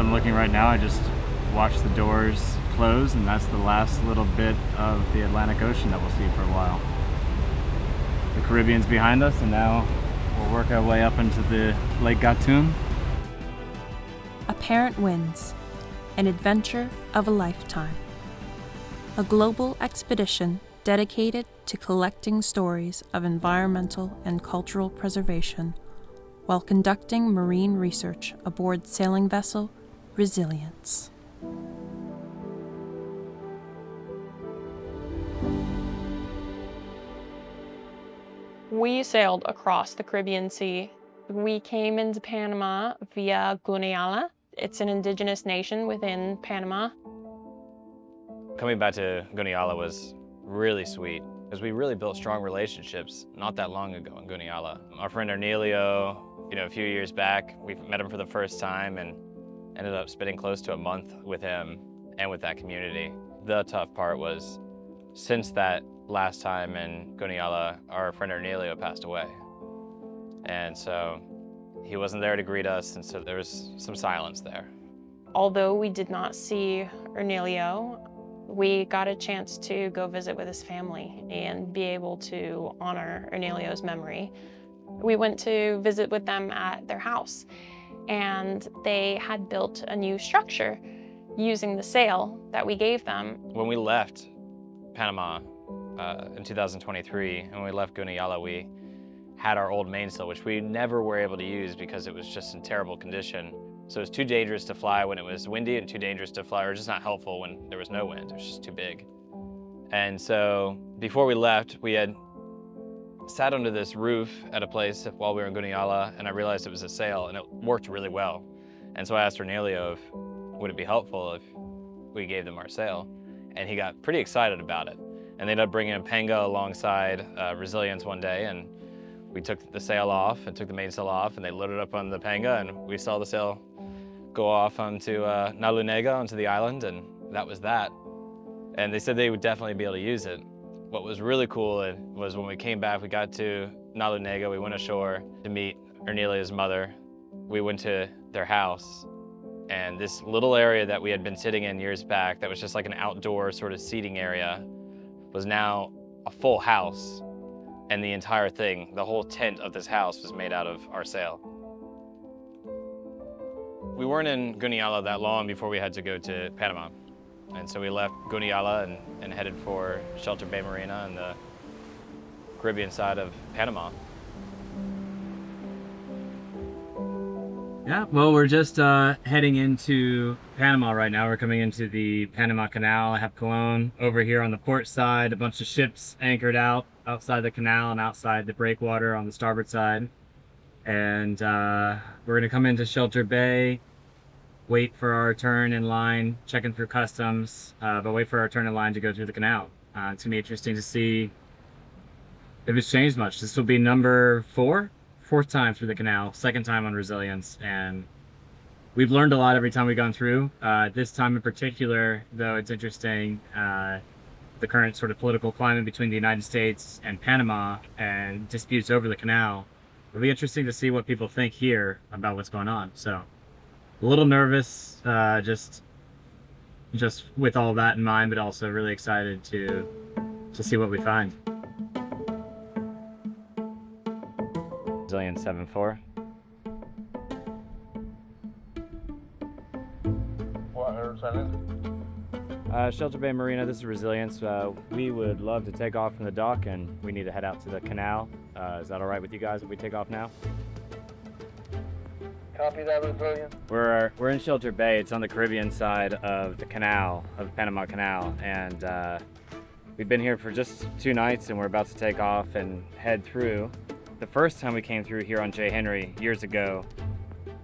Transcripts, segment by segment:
I'm looking right now, I just watched the doors close, and that's the last little bit of the Atlantic Ocean that we'll see for a while. The Caribbean's behind us, and now we'll work our way up into the Lake Gatun. Apparent Winds, an adventure of a lifetime. A global expedition dedicated to collecting stories of environmental and cultural preservation while conducting marine research aboard sailing vessel Resilience. We sailed across the Caribbean Sea. We came into Panama via Gonala. It's an indigenous nation within Panama. Coming back to Gonala was really sweet because we really built strong relationships not that long ago in Gonala. Our friend Arnelio, a few years back, we met him for the first time and ended up spending close to a month with him and with that community. The tough part was, since that last time in Gonala, our friend Arnelio passed away. And so he wasn't there to greet us, and so there was some silence there. Although we did not see Arnelio, we got a chance to go visit with his family and be able to honor Arnelio's memory. We went to visit with them at their house, and they had built a new structure using the sail that we gave them. When we left Panama in 2023, and we left Gonala, we had our old mainsail, which we never were able to use because it was just in terrible condition. So it was too dangerous to fly when it was windy and too dangerous to fly, or just not helpful when there was no wind. It was just too big. And so before we left, we had sat under this roof at a place while we were in Gonala, and I realized it was a sail, and it worked really well. And so I asked Arnelio if would it be helpful if we gave them our sail, and he got pretty excited about it. And they ended up bringing a panga alongside Resilience one day, and we took the sail off and took the mainsail off, and they loaded up on the panga, and we saw the sail go off onto Nalunega, onto the island, and that was that. And they said they would definitely be able to use it. What was really cool was when we came back, we got to Nalunega, we went ashore to meet Arnelia's mother. We went to their house, and this little area that we had been sitting in years back that was just like an outdoor sort of seating area was now a full house. And the entire thing, the whole tent of this house was made out of our sail. We weren't in Gonala that long before we had to go to Panama. And so we left Gonala and headed for Shelter Bay Marina on the Caribbean side of Panama. Yeah, well, we're just heading into Panama right now. We're coming into the Panama Canal. I have Cologne over here on the port side, a bunch of ships anchored outside the canal and outside the breakwater on the starboard side. And we're gonna come into Shelter Bay, wait for our turn in line, checking through customs, but wait for our turn in line to go through the canal. It's gonna be interesting to see if it's changed much. This will be number fourth time through the canal, second time on Resilience, and we've learned a lot every time we've gone through. This time in particular, though, it's interesting, the current sort of political climate between the United States and Panama and disputes over the canal. It'll be interesting to see what people think here about what's going on. So a little nervous, just with all that in mind, but also really excited to see what we find. Resilience 7-4. What airline is it? Shelter Bay Marina, this is Resilience. We would love to take off from the dock, and we need to head out to the canal. Is that all right with you guys if we take off now? Copy that, Resilience. We're in Shelter Bay. It's on the Caribbean side of the canal, of the Panama Canal, and we've been here for just 2 nights, and we're about to take off and head through. The first time we came through here on J. Henry years ago,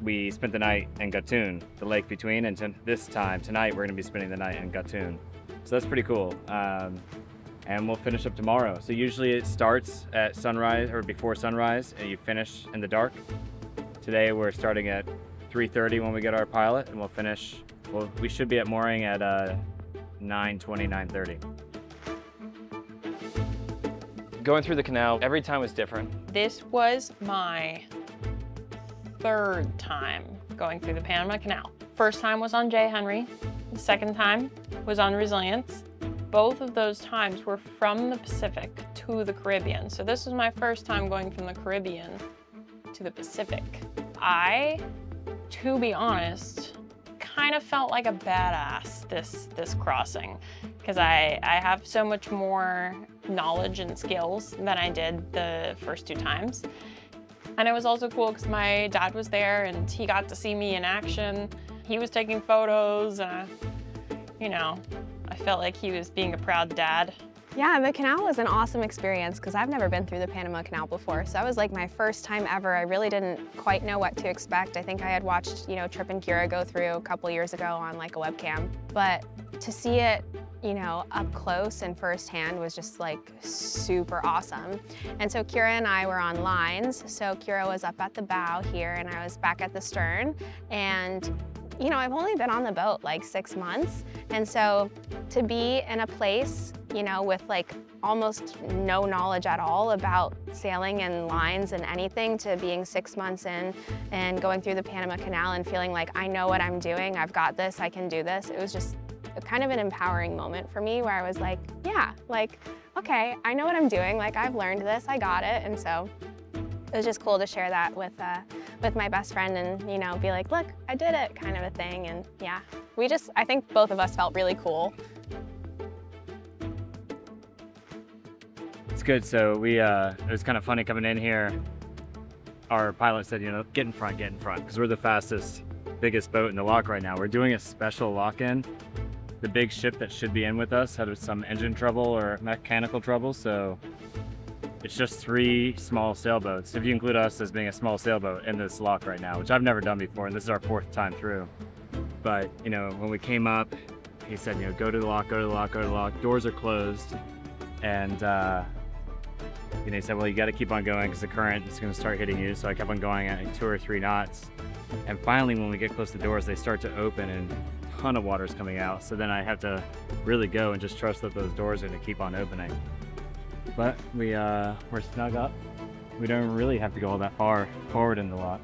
we spent the night in Gatun, the lake between, and tonight, we're going to be spending the night in Gatun. So that's pretty cool. And we'll finish up tomorrow. So usually it starts at sunrise or before sunrise, and you finish in the dark. Today we're starting at 3:30 when we get our pilot, and we should be at mooring at 9:20, 9:30. Going through the canal, every time was different. This was my 3rd time going through the Panama Canal. First time was on J. Henry. The second time was on Resilience. Both of those times were from the Pacific to the Caribbean. So this was my first time going from the Caribbean to the Pacific. I, to be honest, kind of felt like a badass this crossing, because I have so much more knowledge and skills than I did the first 2 times. And it was also cool because my dad was there and he got to see me in action. He was taking photos, you know, I felt like he was being a proud dad. Yeah, the canal was an awesome experience because I've never been through the Panama Canal before. So that was like my first time ever. I really didn't quite know what to expect. I think I had watched, you know, Tripp and Kiera go through a couple years ago on like a webcam. But to see it, you know, up close and firsthand was just like super awesome. And so Kiera and I were on lines. So Kiera was up at the bow here and I was back at the stern. And you know, I've only been on the boat like 6 months. And so to be in a place, you know, with like almost no knowledge at all about sailing and lines and anything, to being 6 months in and going through the Panama Canal and feeling like I know what I'm doing, I've got this, I can do this. It was just kind of an empowering moment for me where I was like, yeah, like, okay, I know what I'm doing. Like I've learned this, I got it. And so it was just cool to share that with my best friend and, you know, be like, look, I did it, kind of a thing. And yeah, I think both of us felt really cool. It's good. So it was kind of funny coming in here. Our pilot said, you know, get in front, because we're the fastest, biggest boat in the lock right now. We're doing a special lock-in. The big ship that should be in with us had some engine trouble or mechanical trouble, so it's just 3 small sailboats, if you include us as being a small sailboat in this lock right now, which I've never done before, and this is our 4th time through. But, you know, when we came up, he said, you know, go to the lock, go to the lock, go to the lock. Doors are closed. And, you know, he said, well, you got to keep on going because the current is going to start hitting you. So I kept on going at like 2 or 3 knots. And finally, when we get close to the doors, they start to open and a ton of water's coming out. So then I have to really go and just trust that those doors are going to keep on opening. But we're snug up. We don't really have to go all that far forward in the lock.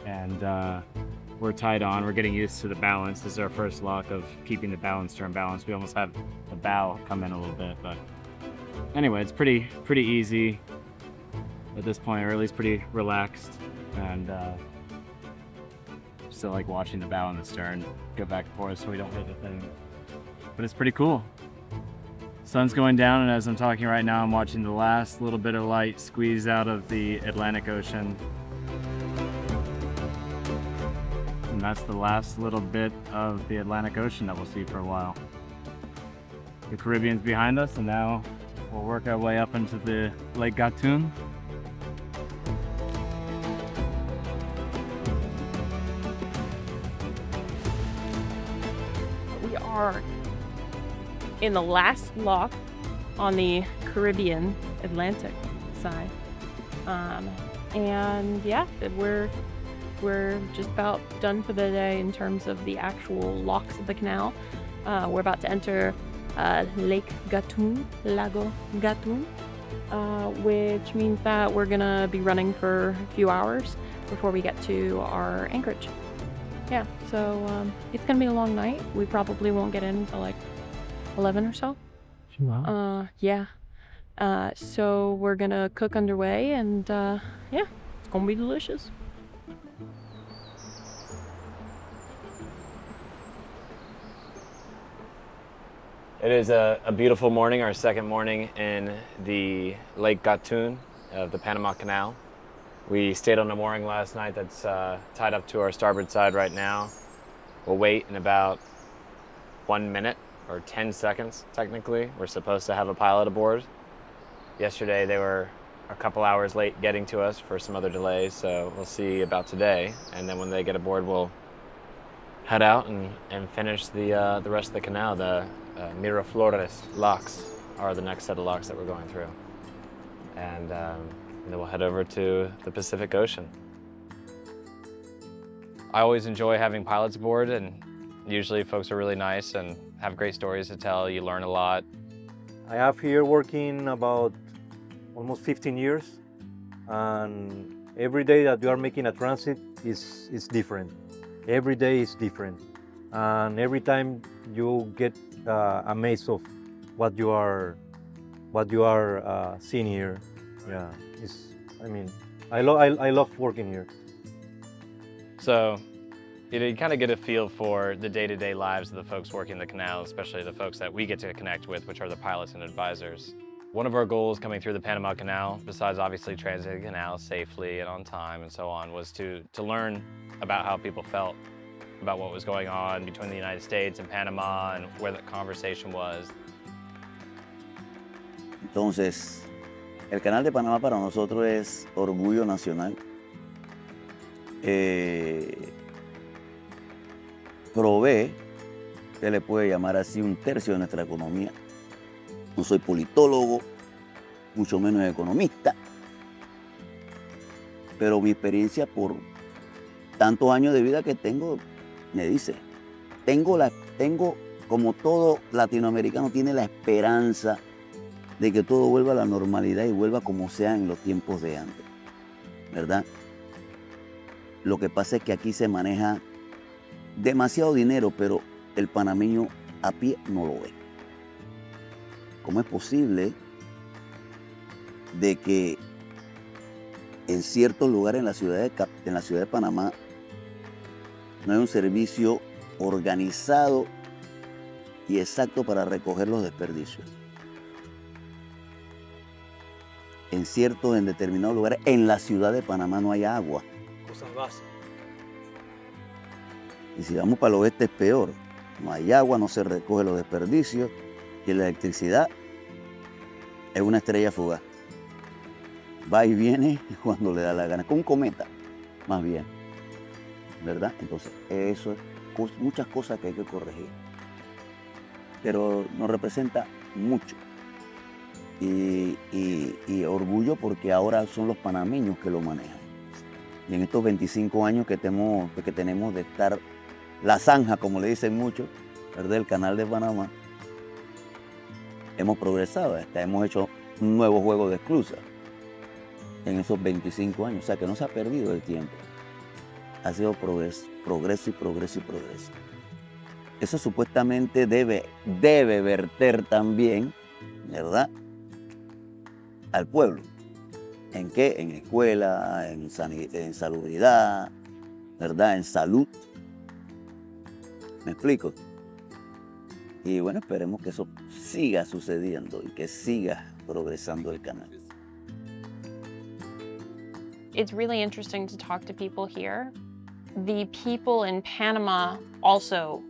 And we're tied on. We're getting used to the balance. This is our first lock of keeping the bow and stern balance. We almost have the bow come in a little bit, but anyway, it's pretty easy at this point, or at least pretty relaxed. And still like watching the bow and the stern go back and forth so we don't hit the thing. But it's pretty cool. Sun's going down, and as I'm talking right now, I'm watching the last little bit of light squeeze out of the Atlantic Ocean. And that's the last little bit of the Atlantic Ocean that we'll see for a while. The Caribbean's behind us, and now we'll work our way up into the Lake Gatun. We are in the last lock on the Caribbean Atlantic side. And yeah, we're just about done for the day in terms of the actual locks of the canal. We're about to enter Lake Gatun, Lago Gatun, which means that we're gonna be running for a few hours before we get to our anchorage. Yeah, so it's gonna be a long night. We probably won't get in until like 11 or so. Wow. Yeah. So we're gonna cook underway, and yeah, it's gonna be delicious. It is a beautiful morning, our second morning in the Lake Gatun of the Panama Canal. We stayed on a mooring last night that's tied up to our starboard side right now. We'll wait in about 1 minute or 10 seconds, technically. We're supposed to have a pilot aboard. Yesterday they were a couple hours late getting to us for some other delays, so we'll see about today. And then when they get aboard, we'll head out and finish the rest of the canal. The Miraflores locks are the next set of locks that we're going through. And then we'll head over to the Pacific Ocean. I always enjoy having pilots aboard, and usually folks are really nice and have great stories to tell. You learn a lot. I have here working about almost 15 years, and every day that we are making a transit is different. Every day is different, and every time you get amazed of what you are seeing here. Yeah, I love working here. So, you kind of get a feel for the day-to-day lives of the folks working the canal, especially the folks that we get to connect with, which are the pilots and advisors. One of our goals coming through the Panama Canal, besides obviously transiting the canal safely and on time and so on, was to learn about how people felt about what was going on between the United States and Panama and where the conversation was. Entonces, el Canal de Panamá para nosotros es orgullo nacional. Provee, se le puede llamar así, un tercio de nuestra economía. No soy politólogo, mucho menos economista, pero mi experiencia por tantos años de vida que tengo me dice, tengo, como todo latinoamericano, tiene la esperanza de que todo vuelva a la normalidad y vuelva como sea en los tiempos de antes, ¿verdad? Lo que pasa es que aquí se maneja demasiado dinero, pero el panameño a pie no lo ve. ¿Cómo es posible de que en ciertos lugares en la ciudad de Panamá no hay un servicio organizado y exacto para recoger los desperdicios? En determinados lugares en la ciudad de Panamá no hay agua. Cosas básicas. Y si vamos para el oeste es peor. No hay agua, no se recoge los desperdicios y la electricidad es una estrella fugaz. Va y viene cuando le da la gana, como un cometa, más bien, ¿verdad? Entonces, eso es muchas cosas que hay que corregir. Pero nos representa mucho. Y orgullo porque ahora son los panameños que lo manejan. Y en estos 25 años que tenemos de estar la zanja, como le dicen muchos, ¿verdad? El Canal de Panamá, hemos progresado, hasta hemos hecho un nuevo juego de esclusas en esos 25 años, o sea que no se ha perdido el tiempo. Ha sido progreso y progreso y progreso. Eso supuestamente debe verter también, ¿verdad?, al pueblo. ¿En qué? En escuela, en salubridad, ¿verdad?, en salud. ¿Me explico? Y bueno, esperemos que eso siga sucediendo y que siga progresando el canal. It's really interesting to talk to people here. The people in Panama also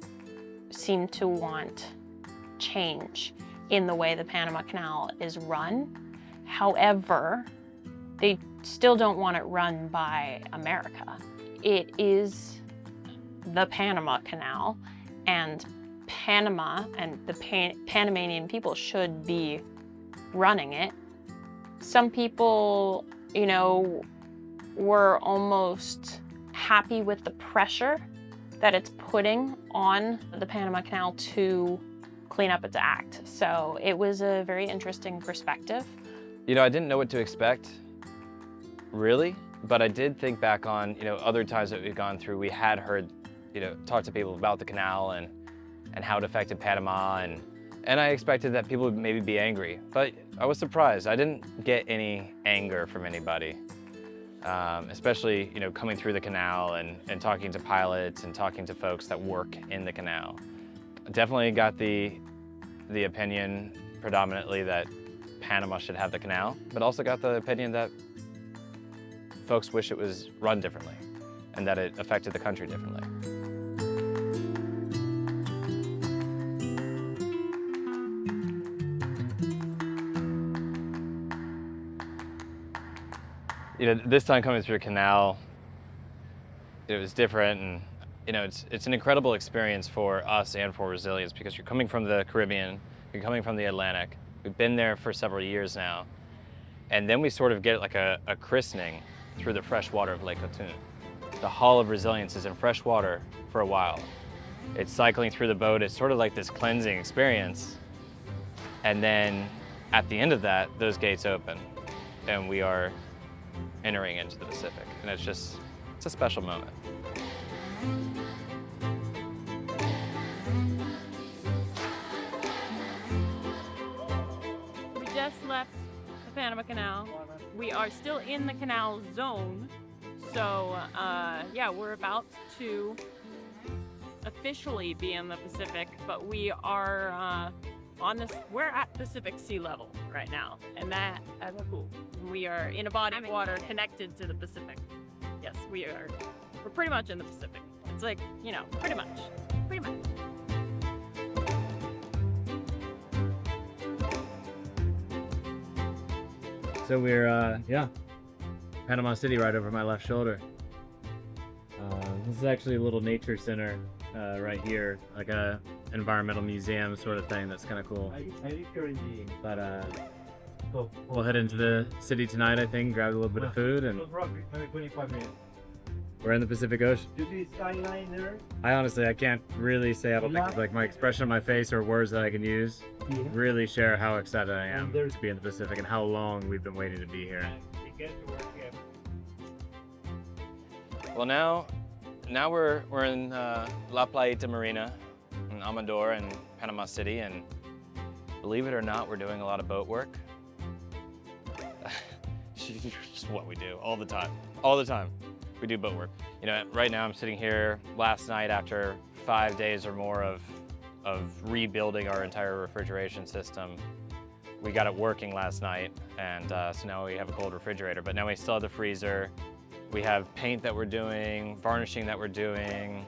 seem to want change in the way the Panama Canal is run. However, they still don't want it run by America. It is the Panama Canal, and Panama and the Panamanian people should be running it. Some people, were almost happy with the pressure that it's putting on the Panama Canal to clean up its act. So it was a very interesting perspective. I didn't know what to expect, really, but I did think back on, other times that we've gone through, we had heard, talk to people about the canal and how it affected Panama, and I expected that people would maybe be angry, but I was surprised. I didn't get any anger from anybody, especially, coming through the canal and talking to pilots and talking to folks that work in the canal. Definitely got the opinion predominantly that Panama should have the canal, but also got the opinion that folks wish it was run differently and that it affected the country differently. This time coming through the canal, it was different, and it's an incredible experience for us and for resilience because you're coming from the Caribbean, you're coming from the Atlantic. We've been there for several years now, and then we sort of get like a christening through the fresh water of Lake Gatun. The Hall of Resilience is in fresh water for a while. It's cycling through the boat. It's sort of like this cleansing experience. And then at the end of that, those gates open and we are entering into the Pacific. And it's a special moment. We just left the Panama Canal. We are still in the canal zone. So yeah, we're about to officially be in the Pacific, but we are we're at Pacific sea level right now, and that's cool. We are in a body of water connected to the Pacific. Yes, we're pretty much in the Pacific. It's like, you know, pretty much. So we're, yeah, Panama City right over my left shoulder. This is actually a little nature center right here, like a environmental museum sort of thing. That's kind of cool. But we'll head into the city tonight, I think, grab a little bit of food, and Maybe 25 minutes. we're in the Pacific Ocean. You see skyline there? I can't really say, I don't think, like my expression on my face or words that I can use really share how excited I am to be in the Pacific and how long we've been waiting to be here. Well, now we're in La Playita Marina in Amador and Panama City, and believe it or not, we're doing a lot of boat work. Just what we do all the time. We do boat work. You know, right now I'm sitting here last night after 5 days or more of rebuilding our entire refrigeration system. We got it working last night, and so now we have a cold refrigerator, but now we still have the freezer. We have paint that we're doing, varnishing that we're doing,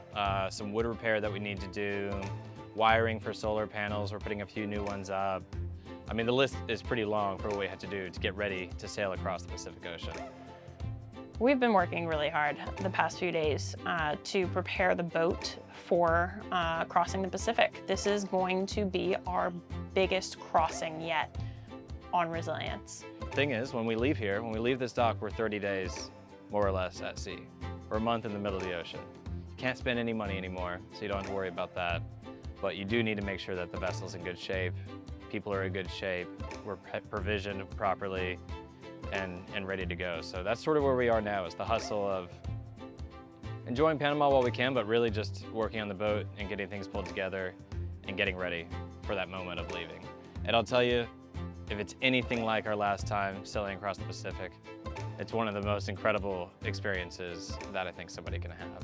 some wood repair that we need to do, wiring for solar panels. We're putting a few new ones up. I mean, the list is pretty long for what we have to do to get ready to sail across the Pacific Ocean. We've been working really hard the past few days to prepare the boat for crossing the Pacific. This is going to be our biggest crossing yet on Resilience. Thing is, when we leave here, when we leave this dock, we're 30 days more or less at sea. We're a month in the middle of the ocean. You can't spend any money anymore, so you don't have to worry about that. But you do need to make sure that the vessel's in good shape, people are in good shape, we're provisioned properly, and ready to go. So that's sort of where we are now, is the hustle of enjoying Panama while we can, but really just working on the boat and getting things pulled together and getting ready for that moment of leaving. And I'll tell you, if it's anything like our last time sailing across the Pacific, it's one of the most incredible experiences that I think somebody can have.